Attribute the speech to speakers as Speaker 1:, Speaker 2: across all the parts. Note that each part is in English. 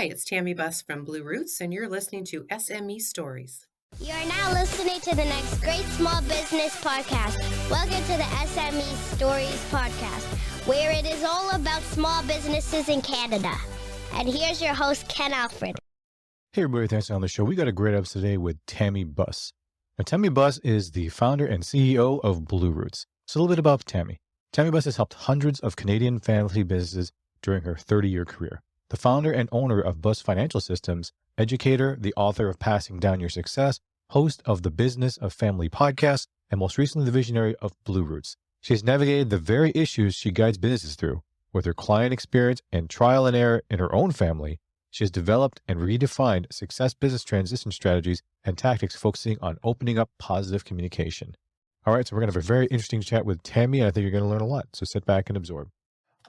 Speaker 1: Hi, it's Tammy Buss from Blueroots, and you're listening to S.M.E Stories.
Speaker 2: You are now listening to the next great small business podcast. Welcome to the S.M.E Stories podcast, where it is all about small businesses in Canada. And here's your host, Ken Alfred.
Speaker 3: Hey everybody, thanks for on the show. We got a great episode today with Tammy Buss. Now, Tammy Buss is the founder and CEO of Blueroots. So a little bit about Tammy. Tammy Buss has helped hundreds of Canadian family businesses during her 30-year career. The founder and owner of Buss Financial Systems, educator, the author of Passing Down Your Success, host of the Business of Family podcast, and most recently the visionary of Blueroots. She has navigated the very issues she guides businesses through. With her client experience and trial and error in her own family, she has developed and redefined success business transition strategies and tactics focusing on opening up positive communication. All right, so we're going to have a very interesting chat with Tammy, and I think you're going to learn a lot. So sit back and absorb.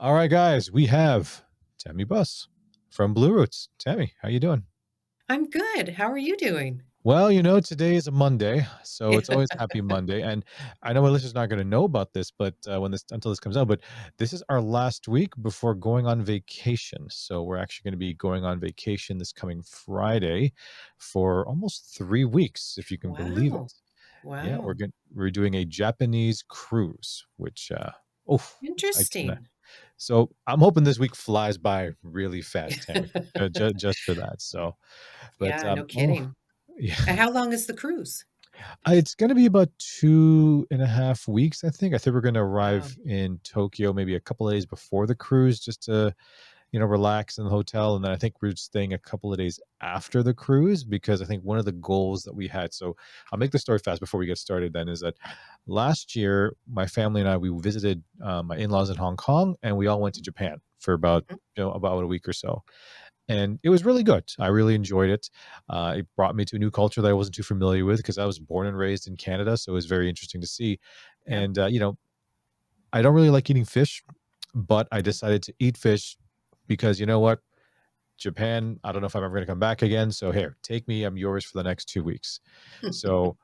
Speaker 3: All right, guys, we have Tammy Buss from Blueroots. Tammy, how you doing?
Speaker 1: I'm good. How are you doing?
Speaker 3: Well, today is a Monday, so it's always happy Monday. And I know my listeners not going to know about this, but until this comes out, but this is our last week before going on vacation. So we're actually going to be going on vacation this coming Friday for almost 3 weeks, if you can believe
Speaker 1: Wow.
Speaker 3: it. Yeah,
Speaker 1: Wow.
Speaker 3: we're doing a Japanese cruise, which I cannot.
Speaker 1: Interesting.
Speaker 3: So I'm hoping this week flies by really fast, Tammy, just for that. So, but
Speaker 1: Yeah, no kidding.
Speaker 3: yeah.
Speaker 1: And how long is the cruise?
Speaker 3: It's going to be about 2.5 weeks, I think. I think we're going to
Speaker 1: Wow.
Speaker 3: arrive in Tokyo maybe a couple of days before the cruise just to, relax in the hotel. And then I think we're staying a couple of days after the cruise because I think one of the goals that we had. So I'll make the story fast before we get started then is that last year, my family and I, we visited my in-laws in Hong Kong and we all went to Japan for about,
Speaker 1: Mhm.
Speaker 3: about a week or so. And it was really good. I really enjoyed it. It brought me to a new culture that I wasn't too familiar with because I was born and raised in Canada. So it was very interesting to see.
Speaker 1: Yeah.
Speaker 3: And, I don't really like eating fish, but I decided to eat fish because you know what? Japan, I don't know if I'm ever going to come back again. So here, take me. I'm yours for the next 2 weeks. So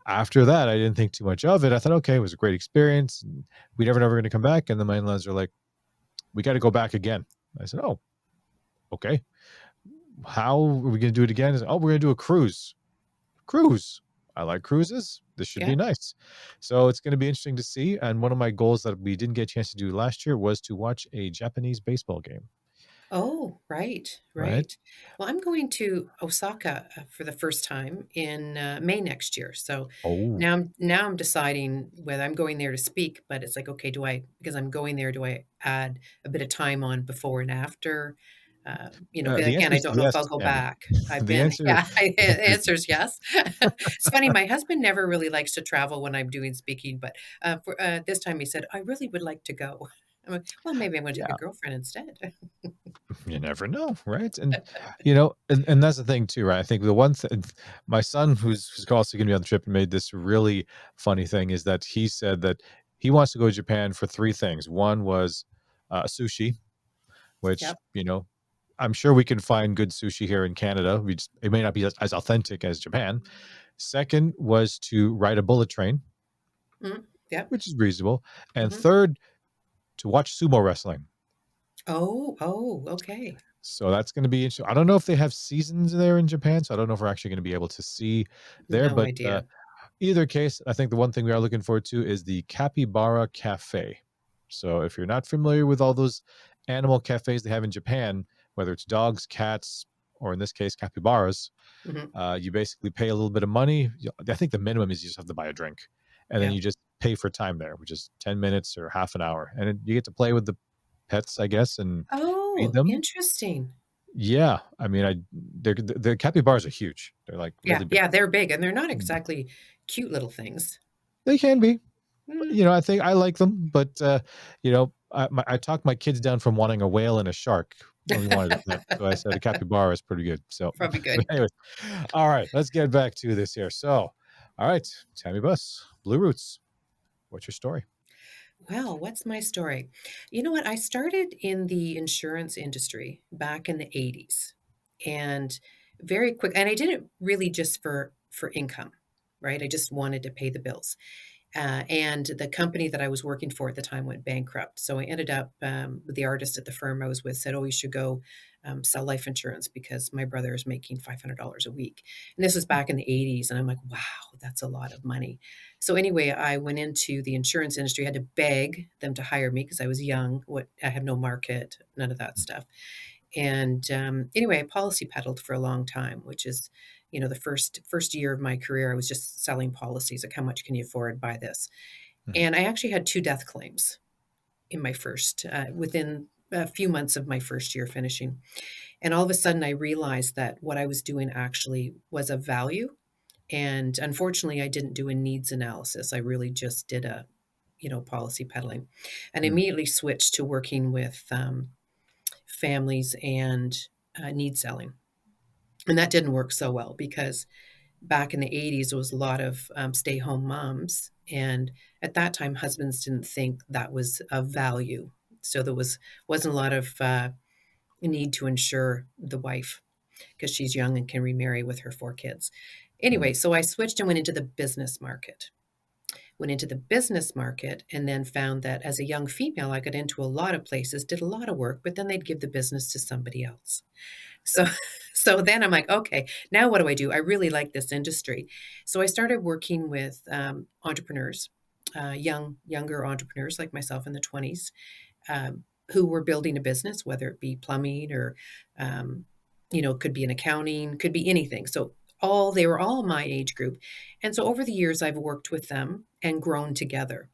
Speaker 3: after that, I didn't think too much of it. I thought, okay, it was a great experience. We never going to come back. And then my in-laws are like, we got to go back again. I said, oh, okay. How are we going to do it again? Oh, we're going to do a cruise. Cruise. I like cruises. This should be
Speaker 1: Yeah.
Speaker 3: nice. So it's going to be interesting to see. And one of my goals that we didn't get a chance to do last year was to watch a Japanese baseball game.
Speaker 1: Oh, right,
Speaker 3: Right.
Speaker 1: right. Well, I'm going to Osaka for the first time in May next year. So
Speaker 3: Oh,
Speaker 1: now I'm deciding whether I'm going there to speak, but it's like, okay, because I'm going there, do I add a bit of time on before and after? 'Cause
Speaker 3: the
Speaker 1: again,
Speaker 3: answer
Speaker 1: I
Speaker 3: is
Speaker 1: don't know if
Speaker 3: yes,
Speaker 1: I'll go
Speaker 3: Tammy.
Speaker 1: back. I've
Speaker 3: The
Speaker 1: been,
Speaker 3: answer
Speaker 1: yeah, the answer is yes. It's funny. My husband never really likes to travel when I'm doing speaking, but this time he said, I really would like to go. I'm like, well, maybe I'm going to take a
Speaker 3: yeah,
Speaker 1: girlfriend instead.
Speaker 3: you never know, right? And and that's the thing too, right? I think the one thing my son who's also going to be on the trip and made this really funny thing is that he said that he wants to go to Japan for three things. One was sushi, which,
Speaker 1: Yep.
Speaker 3: I'm sure we can find good sushi here in Canada. It may not be as authentic as Japan. Second was to ride a bullet train,
Speaker 1: Mhm. Yep.
Speaker 3: which is reasonable. And
Speaker 1: Mhm.
Speaker 3: third, to watch sumo wrestling.
Speaker 1: Oh, okay.
Speaker 3: So that's going to be interesting. I don't know if they have seasons there in Japan, so I don't know if we're actually going to be able to see there.
Speaker 1: No
Speaker 3: But
Speaker 1: idea.
Speaker 3: either case, I think the one thing we are looking forward to is the Capybara Cafe. So if you're not familiar with all those animal cafes they have in Japan, whether it's dogs, cats, or in this case, capybaras,
Speaker 1: Mhm.
Speaker 3: you basically pay a little bit of money. I think the minimum is you just have to buy a drink, and then
Speaker 1: Yeah.
Speaker 3: you just pay for time there, which is 10 minutes or half an hour, and you get to play with the pets, I guess, and feed
Speaker 1: Oh,
Speaker 3: them.
Speaker 1: interesting.
Speaker 3: Yeah, I mean, the capybaras are huge. They're like
Speaker 1: Yeah,
Speaker 3: really big.
Speaker 1: yeah, they're big, and they're not
Speaker 3: Mm.
Speaker 1: exactly cute little things.
Speaker 3: They can be.
Speaker 1: Mm.
Speaker 3: I think I like them, but I talked my kids down from wanting a whale and a shark when we wanted a pet. So I said a capybara is pretty good. So,
Speaker 1: Probably
Speaker 3: but
Speaker 1: good.
Speaker 3: anyways, all right, let's get back to this here. So, all right, Tammy Buss, Blueroots, what's your story?
Speaker 1: Well, what's my story? You know what? I started in the insurance industry back in the 80s, and very quick, and I did it really just for income, right? I just wanted to pay the bills. And the company that I was working for at the time went bankrupt. So I ended up, the artist at the firm I was with said, oh, you should go sell life insurance because my brother is making $500 a week. And this was back in the 80s. And I'm like, wow, that's a lot of money. So anyway, I went into the insurance industry, had to beg them to hire me because I was young. I had no market, none of that stuff. And anyway, I policy peddled for a long time, which is, the first year of my career, I was just selling policies. Like, how much can you afford? Buy this.
Speaker 3: Mhm.
Speaker 1: And I actually had 2 death claims in my within a few months of my first year finishing. And all of a sudden, I realized that what I was doing actually was of value. And unfortunately, I didn't do a needs analysis. I really just did policy peddling, and
Speaker 3: Mhm.
Speaker 1: immediately switched to working with families and need selling. And that didn't work so well because back in the 80s, there was a lot of stay home moms. And at that time, husbands didn't think that was of value. So wasn't a lot of need to insure the wife because she's young and can remarry with her 4 kids.
Speaker 3: Mhm.
Speaker 1: Anyway, so I switched and went into the business market. Went into the business market and then found that as a young female, I got into a lot of places, did a lot of work, but then they'd give the business to somebody else. So so then I'm like, okay, now what do I do? I really like this industry. So I started working with entrepreneurs, younger entrepreneurs like myself in the 20s, who were building a business, whether it be plumbing or, um, could be in accounting, could be anything. So they were all my age group. And so over the years, I've worked with them and grown together.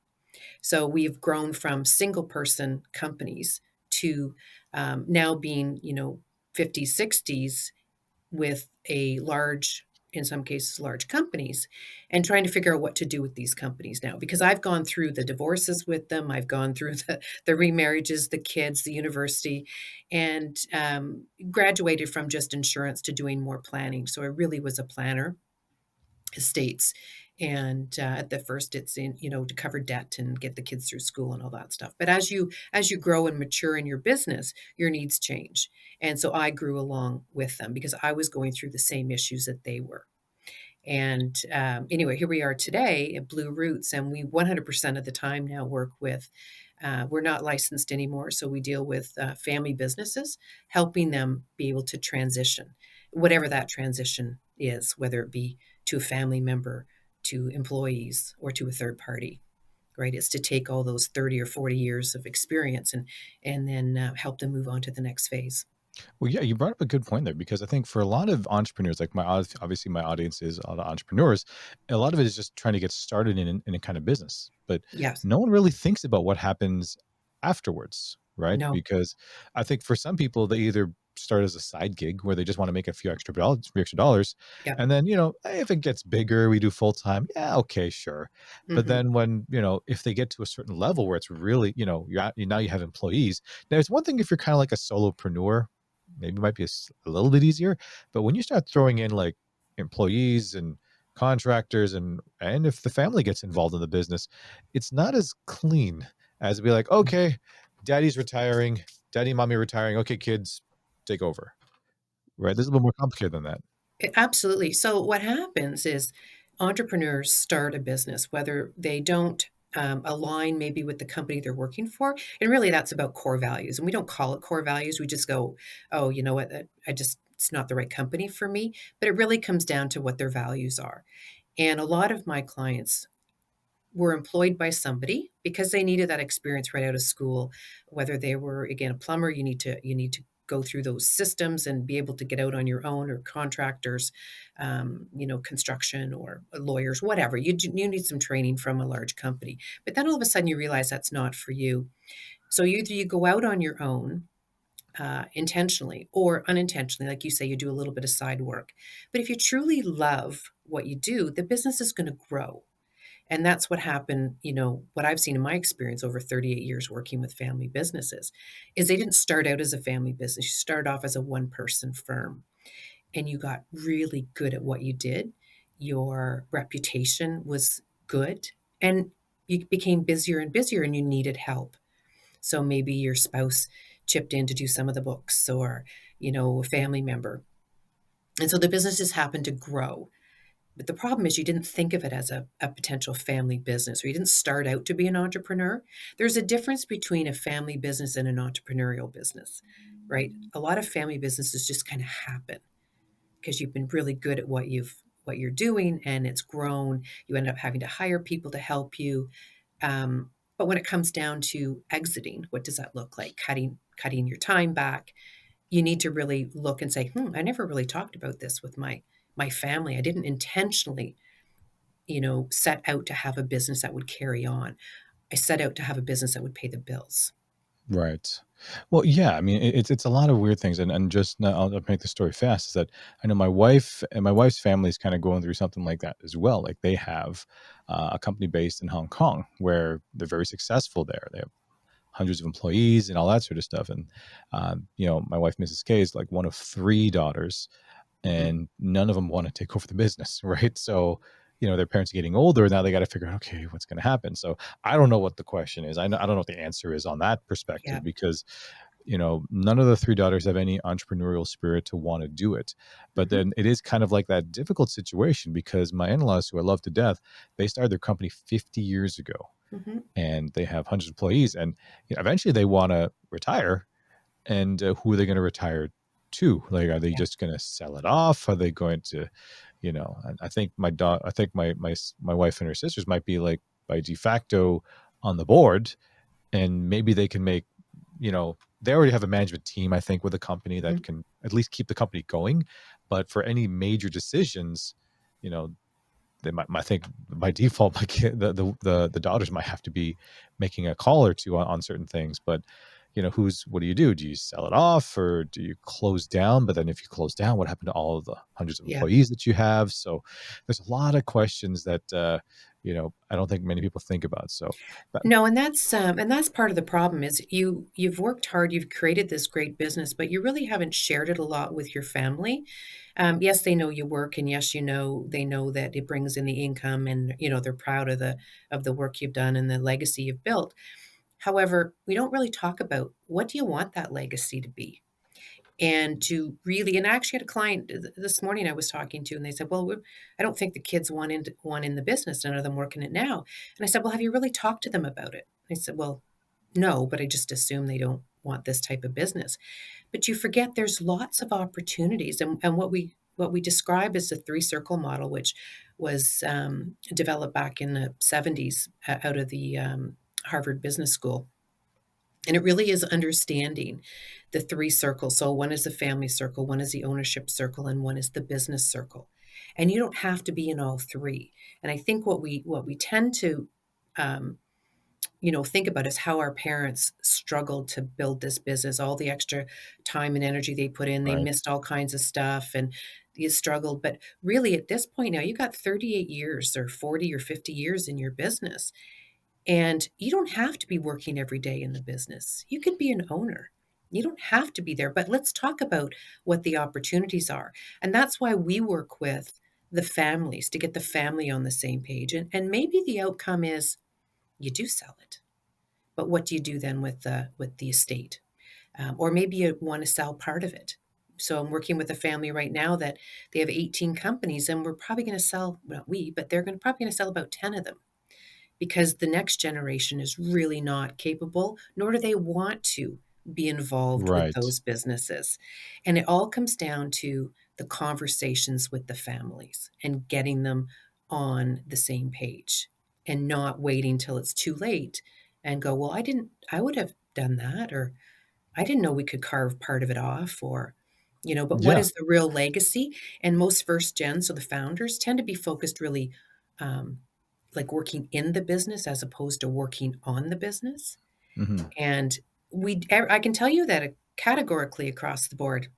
Speaker 1: So we've grown from single person companies to now being, 50s, 60s with in some cases, large companies, and trying to figure out what to do with these companies now. Because I've gone through the divorces with them, I've gone through the remarriages, the kids, the university, and graduated from just insurance to doing more planning. So I really was a planner, estates. And at the first, it's in to cover debt and get the kids through school and all that stuff. But as you grow and mature in your business, your needs change. And so I grew along with them because I was going through the same issues that they were. And anyway, here we are today at Blueroots, and we 100% of the time now work with. We're not licensed anymore, so we deal with family businesses, helping them be able to transition, whatever that transition is, whether it be to a family member, to employees, or to a third party. Right? It's to take all those 30 or 40 years of experience and then help them move on to the next phase.
Speaker 3: Well, yeah, you brought up a good point there because I think for a lot of entrepreneurs, like obviously my audience is a lot of entrepreneurs, a lot of it is just trying to get started in a kind of business, but
Speaker 1: Yes.
Speaker 3: no one really thinks about what happens afterwards, right?
Speaker 1: No.
Speaker 3: Because I think for some people, they either start as a side gig where they just want to make a few extra dollars,
Speaker 1: Yep.
Speaker 3: and then if it gets bigger, we do full time. Yeah, okay, sure. But
Speaker 1: Hmm.
Speaker 3: then when if they get to a certain level where it's really now you have employees. Now it's one thing if you're kind of like a solopreneur, maybe it might be a little bit easier. But when you start throwing in like employees and contractors and if the family gets involved in the business, it's not as clean as be like, okay, daddy's retiring, daddy, mommy retiring. Okay, kids, take over. Right? This is a little more complicated than that.
Speaker 1: Absolutely. So what happens is entrepreneurs start a business, whether they don't align maybe with the company they're working for. And really that's about core values. And we don't call it core values. We just go, oh, you know what? It's not the right company for me. But it really comes down to what their values are. And a lot of my clients were employed by somebody because they needed that experience right out of school. Whether they were, again, a plumber, you need to go through those systems and be able to get out on your own, or contractors, construction, or lawyers, whatever. You need some training from a large company. But then all of a sudden you realize that's not for you. So either you go out on your own, intentionally or unintentionally, like you say, you do a little bit of side work. But if you truly love what you do, the business is going to grow. And that's what happened, what I've seen in my experience over 38 years working with family businesses is they didn't start out as a family business. You started off as a one-person firm and you got really good at what you did. Your reputation was good and you became busier and busier and you needed help. So maybe your spouse chipped in to do some of the books, or, a family member. And so the business just happened to grow. But the problem is you didn't think of it as a potential family business, or you didn't start out to be an entrepreneur. There's a difference between a family business and an entrepreneurial business, right? A lot of family businesses just kind of happen because you've been really good at what you're doing and it's grown. You end up having to hire people to help you. But when it comes down to exiting, what does that look like? Cutting your time back. You need to really look and say, I never really talked about this with my family. I didn't intentionally, set out to have a business that would carry on. I set out to have a business that would pay the bills.
Speaker 3: Right. Well, yeah, I mean, it's a lot of weird things, and just now, I'll make the story fast. Is that I know my wife and my wife's family is kind of going through something like that as well. Like they have a company based in Hong Kong where they're very successful there. They have hundreds of employees and all that sort of stuff. And my wife, Mrs. K, is like one of three daughters,
Speaker 1: Mhm.
Speaker 3: and none of them want to take over the business, right? So, their parents are getting older. Now they got to figure out, okay, what's going to happen? So I don't know what the question is. I don't know what the answer is on that
Speaker 1: Yeah.
Speaker 3: perspective because, none of the three daughters have any entrepreneurial spirit to want to do it. But
Speaker 1: Mhm.
Speaker 3: then it is kind of like that difficult situation because my in-laws, who I love to death, they started their company 50 years ago
Speaker 1: Mhm.
Speaker 3: and they have hundreds of employees. And eventually they want to retire, and who are they going to retire to? Like, are they
Speaker 1: Yeah.
Speaker 3: just going to sell it off? Are they going to, I think I think my wife and her sisters might be like by de facto on the board, and maybe they can make, they already have a management team, I think, with a company that
Speaker 1: Mhm.
Speaker 3: can at least keep the company going. But for any major decisions, you know, they might, I think by default, my kid, the daughters might have to be making a call or two on certain things. But what do you do? Do you sell it off or do you close down? But then if you close down, what happened to all of the hundreds of
Speaker 1: Yeah.
Speaker 3: employees that you have? So there's a lot of questions that I don't think many people think about. So that,
Speaker 1: No, and that's part of the problem is you've worked hard, you've created this great business, but you really haven't shared it a lot with your family. Yes, they know you work, and yes, they know that it brings in the income, and they're proud of the work you've done and the legacy you've built. However, we don't really talk about what do you want that legacy to be, and to really. And I actually had a client this morning I was talking to, and they said, "Well, I don't think the kids want in the business. None of them work in it now." And I said, "Well, have you really talked to them about it?" I said, "Well, no, but I just assume they don't want this type of business." But you forget there's lots of opportunities, and what we describe as the three circle model, which was developed back in the 70s out of the Harvard Business School. And it really is understanding the three circles. So one is the family circle, one is the ownership circle, and one is the business circle. And you don't have to be in all three. And I think what we tend to um, think about is how our parents struggled to build this business, all the extra time and energy they put in. They
Speaker 3: right.
Speaker 1: missed all kinds of stuff and you struggled. But really, at this point now, you got 38 years or 40 or 50 years in your business. And you don't have to be working every day in the business. You can be an owner. You don't have to be there. But let's talk about what the opportunities are. And that's why we work with the families to get the family on the same page. And maybe the outcome is you do sell it. But what do you do then with the estate? Or maybe you want to sell part of it. So I'm working with a family right now that they have 18 companies, and we're probably going to sell, well, not we, but they're probably going to sell about 10 of them because the next generation is really not capable, nor do they want to be involved with
Speaker 3: Right.
Speaker 1: those businesses. And it all comes down to the conversations with the families and getting them on the same page and not waiting till it's too late and go, well, I would have done that, or I didn't know we could carve part of it off, but what
Speaker 3: Yeah.
Speaker 1: is the real legacy? And most first gen, so the founders tend to be focused really um, like working in the business as opposed to working on the business.
Speaker 3: Hmm.
Speaker 1: And I can tell you that categorically across the board,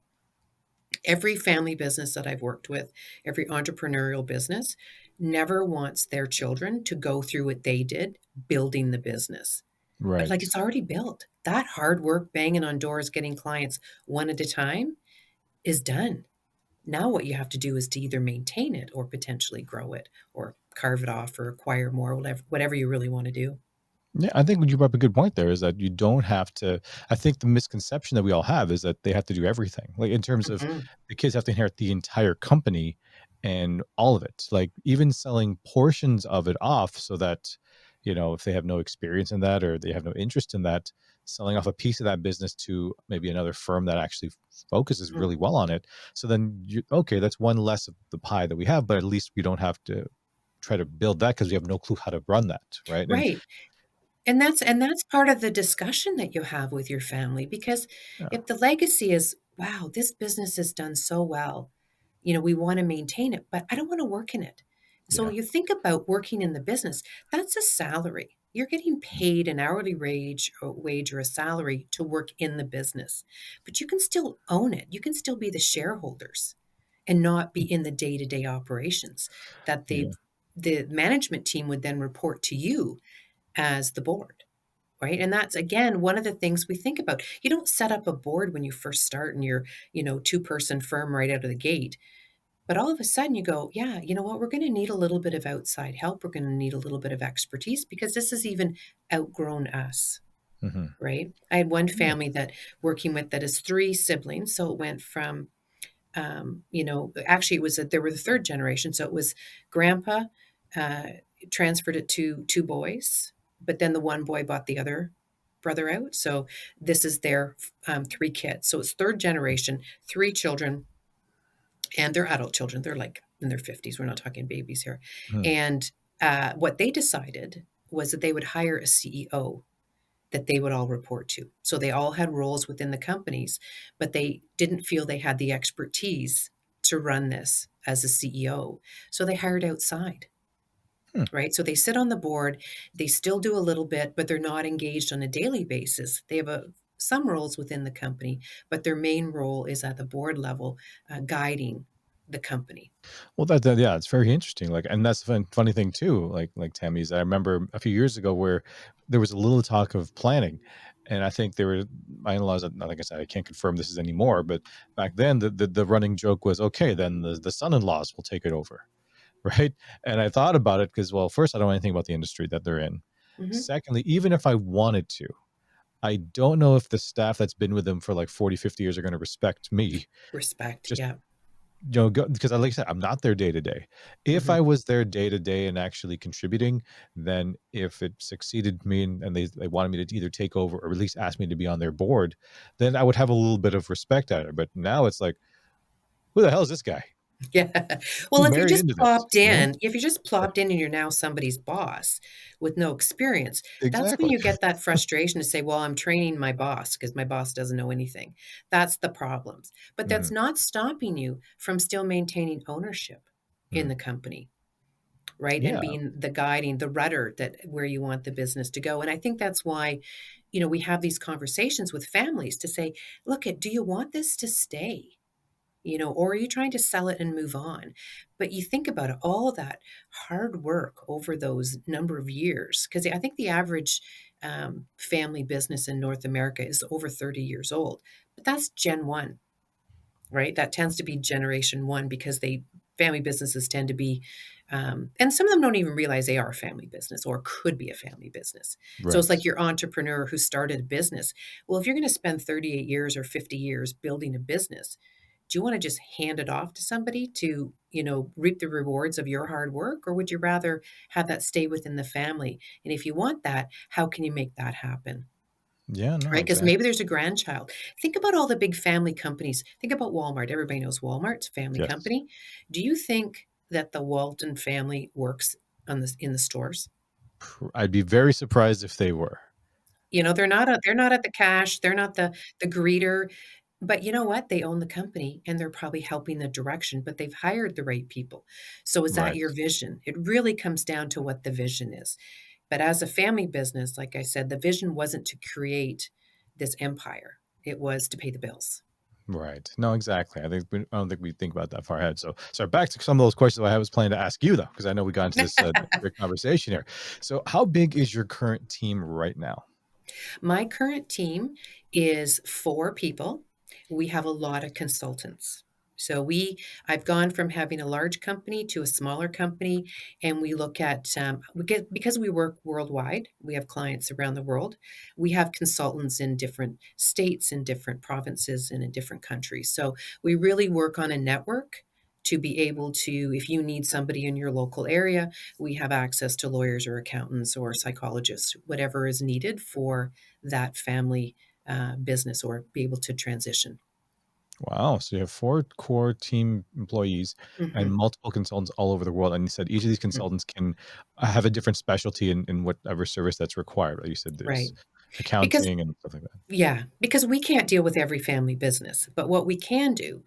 Speaker 1: every family business that I've worked with, every entrepreneurial business never wants their children to go through what they did building the business. But like
Speaker 3: Right.
Speaker 1: it's already built. That hard work, banging on doors, getting clients one at a time is done. Now what you have to do is to either maintain it or potentially grow it or carve it off or acquire more, whatever you really want to do.
Speaker 3: Yeah, I think you brought up a good point there is that you don't have to. I think the misconception that we all have is that they have to do everything. Like in terms of
Speaker 1: Mhm.
Speaker 3: the kids have to inherit the entire company and all of it, like even selling portions of it off so that, if they have no experience in that or they have no interest in that, selling off a piece of that business to maybe another firm that actually focuses
Speaker 1: Mhm.
Speaker 3: really well on it. So then, okay, that's one less of the pie that we have, but at least we don't have to try to build that because we have no clue how to run that, right? And
Speaker 1: Right. And that's part of the discussion that you have with your family, because
Speaker 3: yeah,
Speaker 1: if the legacy is, "Wow, this business has done so well, we wanna maintain it, but I don't wanna work in it." So
Speaker 3: yeah,
Speaker 1: you think about working in the business, that's a salary. You're getting paid an hourly wage or a salary to work in the business, but you can still own it. You can still be the shareholders and not be in the day-to-day operations that
Speaker 3: yeah.
Speaker 1: the management team would then report to you as the board, right? And that's again one of the things we think about. You don't set up a board when you first start and you're, two-person firm right out of the gate. But all of a sudden you go, yeah, you know what? We're going to need a little bit of outside help. We're going to need a little bit of expertise because this has even outgrown us,
Speaker 3: Hmm.
Speaker 1: right? I had one
Speaker 3: Yeah.
Speaker 1: family that working with that is three siblings. So it went from, actually it was that there were the third generation. So it was grandpa, uh, transferred it to two boys, but then the one boy bought the other brother out. So this is their three kids. So it's third generation, three children, and they're adult children. They're like in their 50s. We're not talking babies here.
Speaker 3: Mhm.
Speaker 1: And what they decided was that they would hire a CEO that they would all report to. So they all had roles within the companies, but they didn't feel they had the expertise to run this as a CEO. So they hired outside,
Speaker 3: Hmm.
Speaker 1: right? So they sit on the board, they still do a little bit, but they're not engaged on a daily basis. They have some roles within the company, but their main role is at the board level, guiding the company.
Speaker 3: Well, yeah, it's very interesting. Like, and that's the funny thing too. Like Tammy's. I remember a few years ago where there was a little talk of planning, and I think there were my in-laws. Like I said, I can't confirm this is anymore, but back then the running joke was, okay, then the son-in-laws will take it over, right? And I thought about it because, well, first, I don't know anything about the industry that they're in.
Speaker 1: Hmm.
Speaker 3: Secondly, even if I wanted to, I don't know if the staff that's been with them for like 40, 50 years are going to respect me
Speaker 1: Respect,
Speaker 3: just
Speaker 1: yeah.
Speaker 3: because like I said, I'm not there day to day. If
Speaker 1: Hmm.
Speaker 3: I was there day to day and actually contributing, then if it succeeded me and they wanted me to either take over or at least ask me to be on their board, then I would have a little bit of respect at it. But now it's like, who the hell is this guy?
Speaker 1: Yeah. Well,
Speaker 3: Who
Speaker 1: if you're
Speaker 3: married
Speaker 1: just
Speaker 3: into this?
Speaker 1: plopped
Speaker 3: You know?
Speaker 1: in if you're just plopped in and you're now somebody's boss with no experience, that's when
Speaker 3: Exactly.
Speaker 1: you get that frustration to say, "Well, I'm training my boss because my boss doesn't know anything." That's the problems. But
Speaker 3: Hmm.
Speaker 1: that's not stopping you from still maintaining ownership in
Speaker 3: Hmm.
Speaker 1: the company, right? And
Speaker 3: Yeah.
Speaker 1: being the guiding, the rudder that where you want the business to go. And I think that's why, we have these conversations with families to say, "Look, do you want this to stay?" Or are you trying to sell it and move on? But you think about it, all that hard work over those number of years, because I think the average family business in North America is over 30 years old, but that's Gen 1, right? That tends to be generation one because family businesses tend to be, and some of them don't even realize they are a family business or could be a family business. So it's
Speaker 3: Right.
Speaker 1: like your entrepreneur who started a business. Well, if you're going to spend 38 years or 50 years building a business, do you want to just hand it off to somebody to, reap the rewards of your hard work? Or would you rather have that stay within the family? And if you want that, how can you make that happen?
Speaker 3: Yeah. No.
Speaker 1: Right, because maybe
Speaker 3: Exactly.
Speaker 1: there's a grandchild. Think about all the big family companies. Think about Walmart. Everybody knows Walmart, it's a family
Speaker 3: Yes.
Speaker 1: company. Do you think that the Walton family works in the stores?
Speaker 3: I'd be very surprised if they were.
Speaker 1: They're not at the cash, they're not the greeter, but you know what? They own the company and they're probably helping the direction, but they've hired the right people. So is that
Speaker 3: Right.
Speaker 1: your vision? It really comes down to what the vision is. But as a family business, like I said, the vision wasn't to create this empire. It was to pay the bills.
Speaker 3: Right. No, exactly. I don't think we think about that far ahead. So back to some of those questions I was planning to ask you though, because I know we got into this great conversation here. So, how big is your current team right now?
Speaker 1: My current team is 4 people. We have a lot of consultants. So I've gone from having a large company to a smaller company, and we look at, because we work worldwide, we have clients around the world. We have consultants in different states, in different provinces, and in different countries. So we really work on a network to be able to, if you need somebody in your local area, we have access to lawyers or accountants or psychologists, whatever is needed for that family business or be able to transition.
Speaker 3: Wow. So you have 4 core team employees and
Speaker 1: Hmm.
Speaker 3: multiple consultants all over the world. And you said each of these consultants can have a different specialty in whatever service that's required, right? You said there's
Speaker 1: Right. Because,
Speaker 3: accounting and stuff like that.
Speaker 1: yeah, because we can't deal with every family business, but what we can do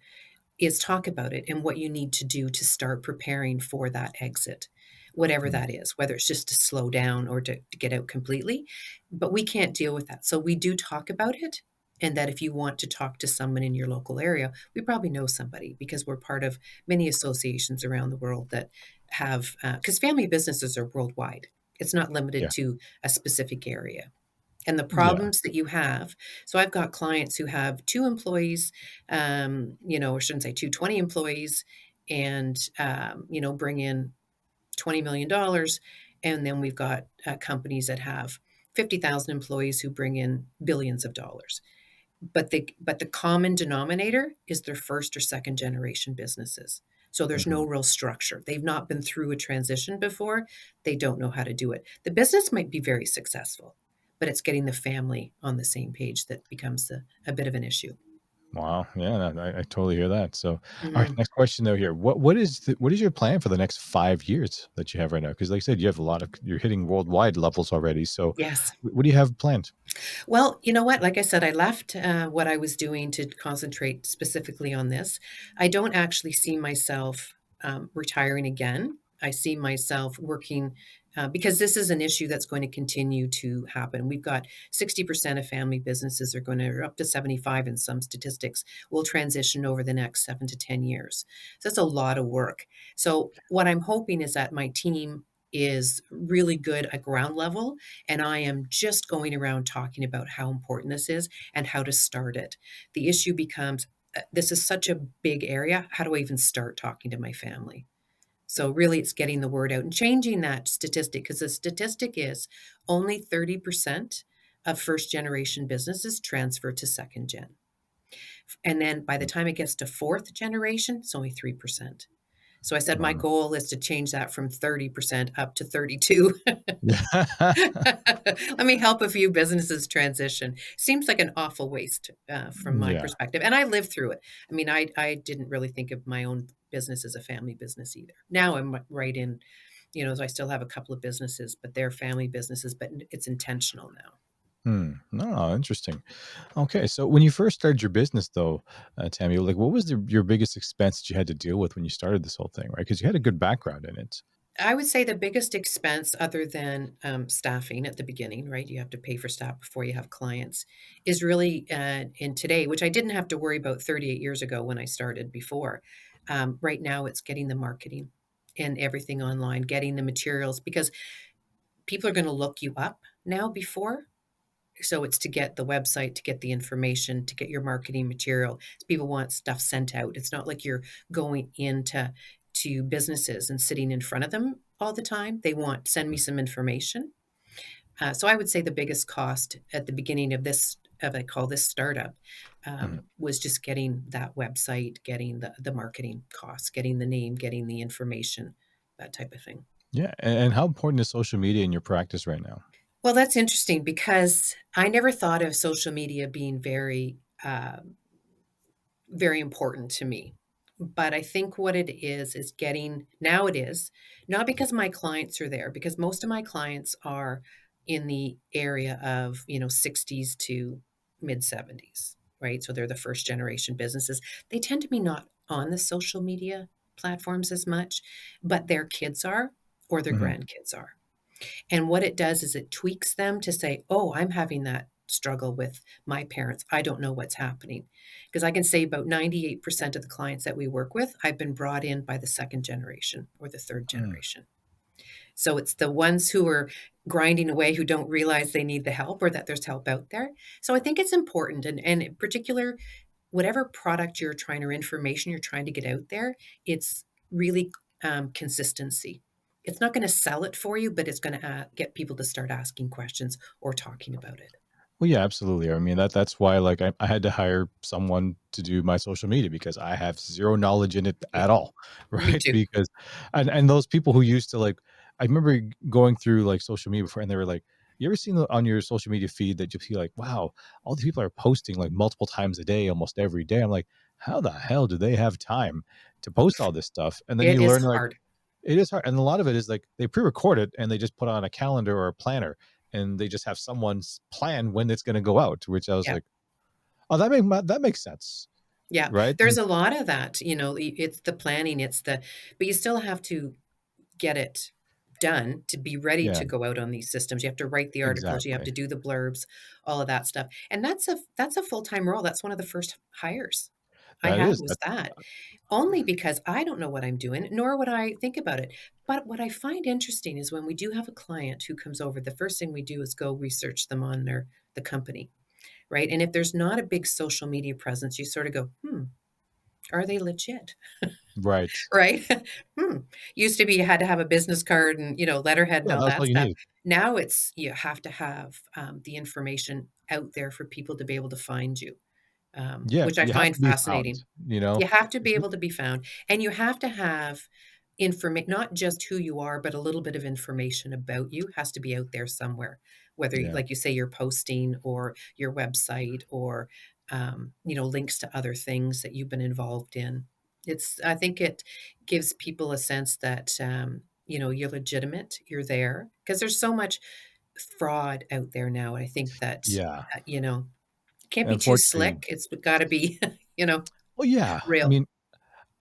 Speaker 1: is talk about it and what you need to do to start preparing for that exit, whatever
Speaker 3: Mm,
Speaker 1: that is, whether it's just to slow down or to get out completely. But we can't deal with that. So we do talk about it. And that if you want to talk to someone in your local area, we probably know somebody because we're part of many associations around the world that have, because family businesses are worldwide. It's not limited
Speaker 3: yeah.
Speaker 1: to a specific area and the
Speaker 3: Yeah.
Speaker 1: problems that you have. So I've got clients who have 2 employees, or I shouldn't say 2, 20 employees and, bring in $20 million. And then we've got companies that have 50,000 employees who bring in billions of dollars. But the common denominator is their first or second generation businesses. So there's
Speaker 3: Mhm.
Speaker 1: no real structure. They've not been through a transition before. They don't know how to do it. The business might be very successful, but it's getting the family on the same page that becomes a bit of an issue.
Speaker 3: Wow. Yeah, I totally hear that. So, all right,
Speaker 1: Mhm.
Speaker 3: next question though here. What is your plan for the next 5 years that you have right now? Because like I said, you have a lot of you're hitting worldwide levels already. So,
Speaker 1: Yes.
Speaker 3: what do you have planned?
Speaker 1: Well, you know what? Like I said, I left what I was doing to concentrate specifically on this. I don't actually see myself retiring again. I see myself working because this is an issue that's going to continue to happen. We've got 60% of family businesses are going to, or up to 75 in some statistics, will transition over the next 7 to 10 years. So that's a lot of work. So what I'm hoping is that my team is really good at ground level and I am just going around talking about how important this is and how to start it. The issue becomes this is such a big area. How do I even start talking to my family? So, really, it's getting the word out and changing that statistic because the statistic is only 30% of first generation businesses transfer to second gen. And then by the time it gets to fourth generation, it's only 3%. So I said my
Speaker 3: Wow.
Speaker 1: goal is to change that from 30% up to 32.
Speaker 3: Yeah.
Speaker 1: Let me help a few businesses transition. Seems like an awful waste from my
Speaker 3: Yeah.
Speaker 1: perspective. And I lived through it. I mean, I didn't really think of my own business as a family business either. Now I'm right in, so I still have a couple of businesses, but they're family businesses, but it's intentional now.
Speaker 3: Hmm. No, interesting. Okay, so when you first started your business, though, Tammy, like, what was your biggest expense that you had to deal with when you started this whole thing, right? Because you had a good background in it.
Speaker 1: I would say the biggest expense other than, staffing at the beginning, right? You have to pay for staff before you have clients, is really, in today, which I didn't have to worry about 38 years ago when I started before. Right now, it's getting the marketing and everything online, getting the materials because people are gonna look you up now before. So it's to get the website, to get the information, to get your marketing material. People want stuff sent out. It's not like you're going into businesses and sitting in front of them all the time. They want send me some information. So I would say the biggest cost at the beginning of this, of I call this startup,
Speaker 3: Mhm.
Speaker 1: was just getting that website, getting the marketing costs, getting the name, getting the information, that type of thing.
Speaker 3: Yeah, and how important is social media in your practice right now?
Speaker 1: Well, that's interesting because I never thought of social media being very important to me. But I think what it is getting now it is, not because my clients are there, because most of my clients are in the area of, 60s to mid 70s, right? So they're the first generation businesses. They tend to be not on the social media platforms as much, but their kids are or their
Speaker 3: Mhm.
Speaker 1: grandkids are. And what it does is it tweaks them to say, "Oh, I'm having that struggle with my parents. I don't know what's happening." Because I can say about 98% of the clients that we work with, I've been brought in by the second generation or the third
Speaker 3: Mm.
Speaker 1: generation. So it's the ones who are grinding away who don't realize they need the help or that there's help out there. So I think it's important and in particular, whatever product you're trying or information you're trying to get out there, it's really consistency. It's not going to sell it for you, but it's going to get people to start asking questions or talking about it.
Speaker 3: Well, yeah, absolutely. I mean, that's why, like, I had to hire someone to do my social media because I have 0 knowledge in it
Speaker 1: Yeah,
Speaker 3: at all,
Speaker 1: me
Speaker 3: right?
Speaker 1: too.
Speaker 3: Because and those people who used to, like I remember going through, like, social media before, and they were like, "You ever seen on your social media feed that you see, like, wow, all these people are posting, like, multiple times a day, almost every day." I'm like, "How the hell do they have time to post all this stuff?" And then
Speaker 1: It
Speaker 3: you
Speaker 1: is
Speaker 3: learn, like,
Speaker 1: hard.
Speaker 3: it is hard, and a lot of it is, like, they pre-record it, and they just put on a calendar or a planner, and they just have someone's plan when it's gonna go out, which I was
Speaker 1: Yeah.
Speaker 3: like, "Oh, that makes sense."
Speaker 1: Yeah,
Speaker 3: Right?
Speaker 1: there's a lot of that, it's the planning, but you still have to get it done to be ready
Speaker 3: Yeah,
Speaker 1: to go out on these systems. You have to write the articles, you have
Speaker 3: exactly.
Speaker 1: to do the blurbs, all of that stuff, and that's a full-time role. That's one of the first hires I
Speaker 3: That
Speaker 1: had
Speaker 3: is,
Speaker 1: was
Speaker 3: that's
Speaker 1: that, only because I don't know what I'm doing, nor would I think about it. But what I find interesting is when we do have a client who comes over, the first thing we do is go research them on the company, right? And if there's not a big social media presence, you sort of go, are they legit?
Speaker 3: right.
Speaker 1: Right? Hmm. Used to be you had to have a business card and, letterhead and
Speaker 3: Yeah,
Speaker 1: all
Speaker 3: that was
Speaker 1: that
Speaker 3: all you
Speaker 1: stuff.
Speaker 3: needed.
Speaker 1: Now it's you have to have, the information out there for people to be able to find you,
Speaker 3: Yeah,
Speaker 1: which I
Speaker 3: you have
Speaker 1: find
Speaker 3: to be found,
Speaker 1: fascinating.
Speaker 3: you know?
Speaker 1: You have to be
Speaker 3: It's
Speaker 1: able to be found, and you have to have not just who you are, but a little bit of information about you has to be out there somewhere, whether,
Speaker 3: yeah,
Speaker 1: like you say, you're posting or your website or, links to other things that you've been involved in. I think it gives people a sense that, you're legitimate, you're there, because there's so much fraud out there now. And I think that,
Speaker 3: yeah.
Speaker 1: uh, you know, can't be too
Speaker 3: Unfortunately
Speaker 1: slick. It's gotta be,
Speaker 3: well, yeah, I
Speaker 1: real.
Speaker 3: mean,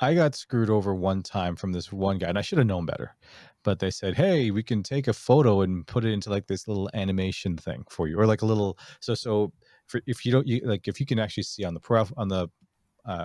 Speaker 3: I got screwed over one time from this one guy, and I should have known better. But they said, "Hey, we can take a photo and put it into like this little animation thing for you, or like a little so for if you don't like if you can actually see on the on the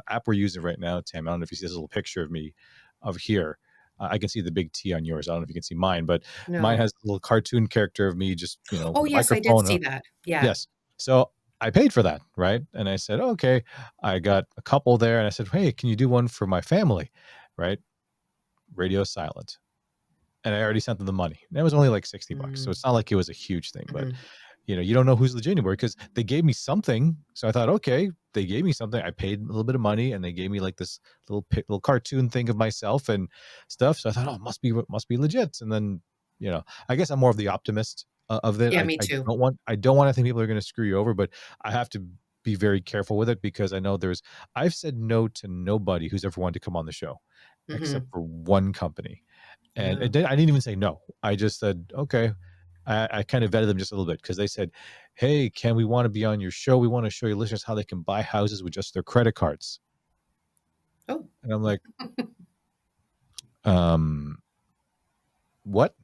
Speaker 3: app we're using right now, Tim. I don't know if you see this little picture of me of here. I can see the big T on yours. I don't know if you can see mine, but mine
Speaker 1: No.
Speaker 3: has a little cartoon character of me just
Speaker 1: Oh,
Speaker 3: with a
Speaker 1: yes, I did
Speaker 3: microphone.
Speaker 1: see that. Yeah.
Speaker 3: Yes. So I paid for that, right? And I said, okay. I got a couple there, and I said, hey, can you do one for my family, right? Radio silent, and I already sent them the money. And it was only like $60, so
Speaker 1: Mm,
Speaker 3: it's not like it was a huge thing. But
Speaker 1: mhm.
Speaker 3: you don't know who's legit anymore because they gave me something. So I thought, okay, they gave me something. I paid a little bit of money, and they gave me like this little cartoon thing of myself and stuff. So I thought, oh, must be legit. And then, I guess I'm more of the optimist of it.
Speaker 1: Yeah,
Speaker 3: I,
Speaker 1: me
Speaker 3: I
Speaker 1: too.
Speaker 3: don't want to think people are going to screw you over, but I have to be very careful with it because I know I've said no to nobody who's ever wanted to come on the show, except
Speaker 1: Mhm.
Speaker 3: for one company, and
Speaker 1: Yeah.
Speaker 3: I didn't even say no. I just said, okay. I kind of vetted them just a little bit because they said, "Hey, can we want to be on your show? We want to show your listeners how they can buy houses with just their credit cards."
Speaker 1: Oh.
Speaker 3: And I'm like, um, what?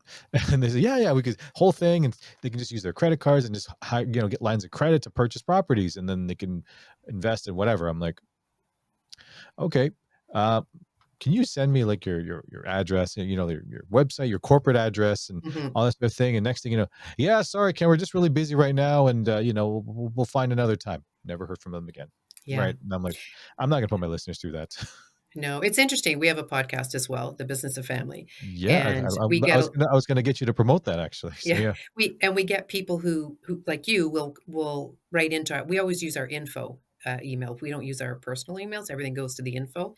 Speaker 3: And they said, yeah, yeah, we could whole thing, and they can just use their credit cards and just get lines of credit to purchase properties, and then they can invest in whatever. I'm like, okay. Uh, can you send me like your address, your website, your corporate address, and
Speaker 1: Mhm.
Speaker 3: all that sort of thing? And next thing you know, yeah, sorry, Ken, we're just really busy right now, and we'll find another time. Never heard from them again.
Speaker 1: Yeah.
Speaker 3: Right? And I'm like, I'm not gonna put my listeners through that.
Speaker 1: No, it's interesting. We have a podcast as well, The Business of Family,
Speaker 3: Yeah,
Speaker 1: and we get a
Speaker 3: I was gonna get you to promote that actually. So
Speaker 1: yeah,
Speaker 3: yeah.
Speaker 1: we get people who like you will write into we always use our info, email. We don't use our personal emails. Everything goes to the info.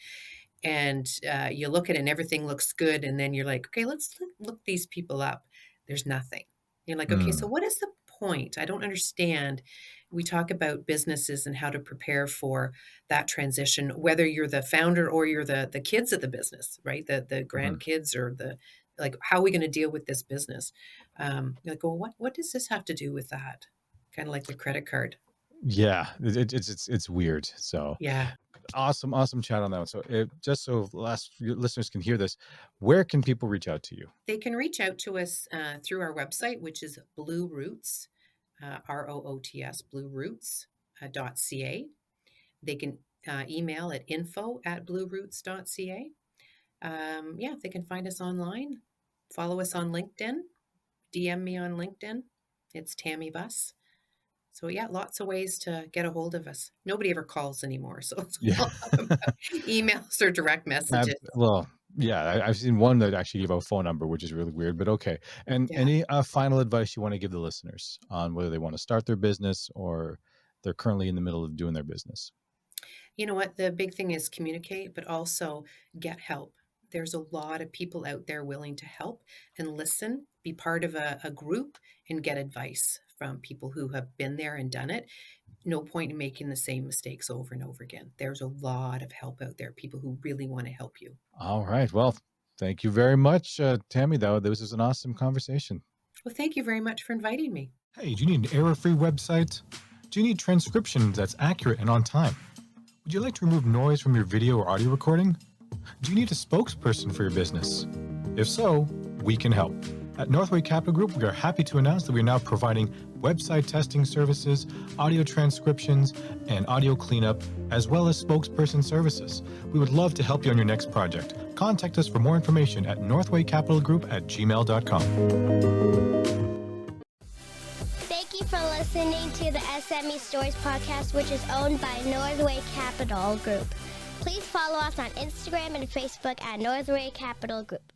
Speaker 1: And you look at it and everything looks good, and then you're like, okay, let's look these people up. There's nothing. You're like, okay, so
Speaker 3: Mm,
Speaker 1: what is the point? I don't understand. We talk about businesses and how to prepare for that transition, whether you're the founder or you're the kids of the business, right? The
Speaker 3: mhm.
Speaker 1: grandkids or the like. How are we going to deal with this business? You're like, well, what does this have to do with that? Kind of like the credit card.
Speaker 3: Yeah, it's weird. So
Speaker 1: Yeah.
Speaker 3: awesome chat on that one. So just so last few listeners can hear this, where can people reach out to you?
Speaker 1: They can reach out to us through our website, which is Blueroots, Roots, Blueroots .ca. They can email at info@blueroots.ca. Yeah, they can find us online, follow us on LinkedIn, DM me on LinkedIn. It's Tammy Buss. So yeah, lots of ways to get a hold of us. Nobody ever calls anymore, so it's
Speaker 3: Yeah.
Speaker 1: all about emails or direct messages.
Speaker 3: Well, Yeah, I've seen one that actually gave out a phone number, which is really weird, but okay. And
Speaker 1: Yeah.
Speaker 3: any final advice you want to give the listeners on whether they want to start their business or they're currently in the middle of doing their business?
Speaker 1: You know what? The big thing is communicate, but also get help. There's a lot of people out there willing to help and listen, be part of a group, and get advice from people who have been there and done it. No point in making the same mistakes over and over again. There's a lot of help out there, people who really want to help you.
Speaker 3: All right. Well, thank you very much, Tammy. This was an awesome conversation.
Speaker 1: Well, thank you very much for inviting me.
Speaker 3: Hey, do you need an error-free website? Do you need transcription that's accurate and on time? Would you like to remove noise from your video or audio recording? Do you need a spokesperson for your business? If so, we can help. At Northway Capital Group, we are happy to announce that we are now providing website testing services, audio transcriptions, and audio cleanup, as well as spokesperson services. We would love to help you on your next project. Contact us for more information at northwaycapitalgroup@gmail.com.
Speaker 2: Thank you for listening to the S.M.E Stories podcast, which is owned by Northway Capital Group. Please follow us on Instagram and Facebook at Northway Capital Group.